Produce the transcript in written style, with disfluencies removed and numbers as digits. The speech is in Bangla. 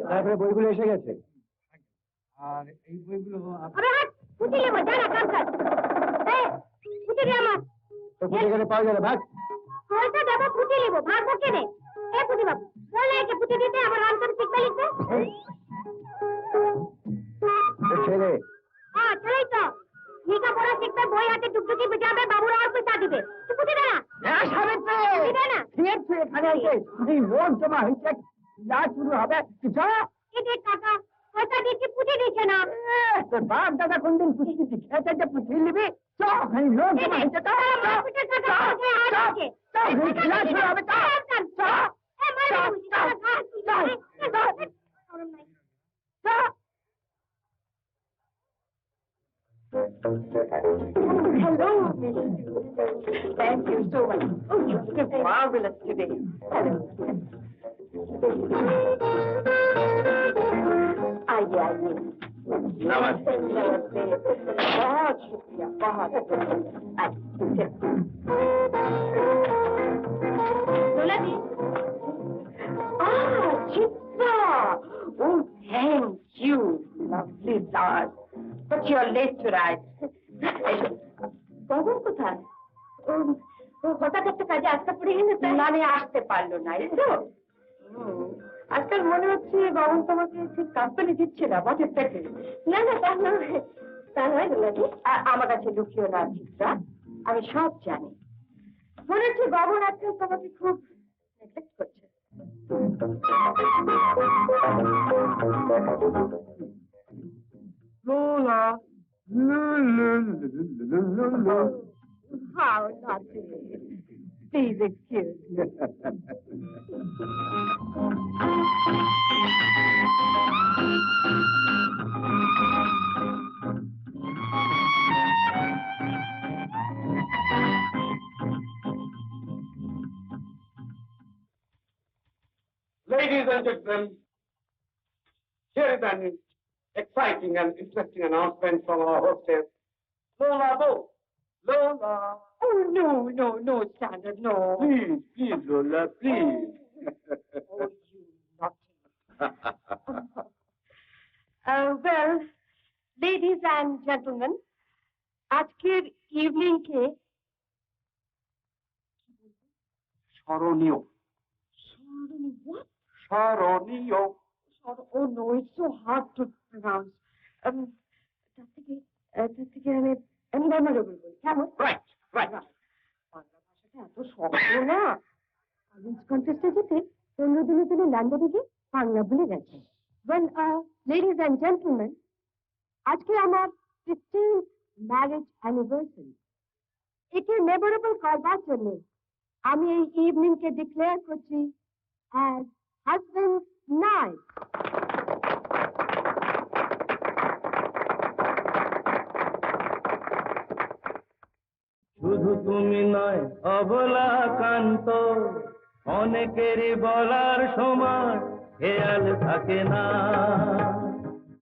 তারপরে বইগুলো এসে গেছে। আর এই বইগুলো পুঁতি নেবো, জানা কাম কর। পুঁতি দে আমার। তো পুঁতি গেলে পাওয়া যাবে, ভাগ। পয়সা দেবো, পুঁতি নেবো, ভাগ কেনে? পুঁতি বাবু বললে একে পুঁতি দিতে, আমার অন্তর শিক্ষা লিখবে। ছেলে হ্যাঁ ছেলেই তো লেখাপড়া শিখবে, বই হাতে টুকটুকি বুঝাবে, বাবুরা আর পয়সা দিবে। তুই পুঁতি দে না। পুঁতি দে না। এখানে লোক জমা হয়েছে, যা শুরু হবে টাকা পয়সা দিচ্ছি, পুঁতি দিচ্ছে না। তোর বাপ দাদা কোনদিন পুঁতি খেতে যে পুঁতি নিবি, ওখানে লোক জমা হয়েছে। Hello, Miss. Thank you so much. Oh, you look marvelous today. Hello. आइए आइए। नमस्ते। नमस्ते। बहुत शुक्रिया, बहुत आइए। लोला जी। Chitra. Oh, thank you. Lovely flowers. But you're late to ride. কখন কোথায়? হঠাৎ একটা কাজে আসতে পড়ে গেলে মানে আসতে পারলো না, এই তো? আজকাল মনে হচ্ছে বাবু তোমাকে ঠিক কোম্পানি দিচ্ছে না, বাজেট থেকে। না না, তা নয় লোলা জি। আমার কাছে লুকিও না চিত্রা, আমি সব জানি। মনে হচ্ছে বাবুর আজকাল তোমাকে খুব নেগলেক্ট করছে। লোলা How naughty. Please excuse me. Ladies and gentlemen, here is an exciting and interesting announcement from our hostess, Lola Bo. Lola. Oh, no, Standard, no. Please, Lola, please. Oh, you naughty. Well, ladies and gentlemen, আজকের ইভিনিং কে স্মরণীয়। What? স্মরণীয়। Oh no, it's so hard to pronounce. তার থেকে আমি বাংলা বলবো, কেমন? Right. বাংলা ভাষাটা এত সহজ না। কন্টেস্টে যেতে 15 দিনের জন্য লন্ডনে গিয়ে বাংলা ভুলে গেছে। Well, ladies and gentlemen, আজকে আমার 15th marriage anniversary. একে মেমোরেবল করবার জন্য আমি এই ইভিনিং কে ডিক্লেয়ার করছি as husband night. শুধু তুমি নয় অবলা কান্ত, অনেকেরই বলার সময় খেয়াল থাকে না।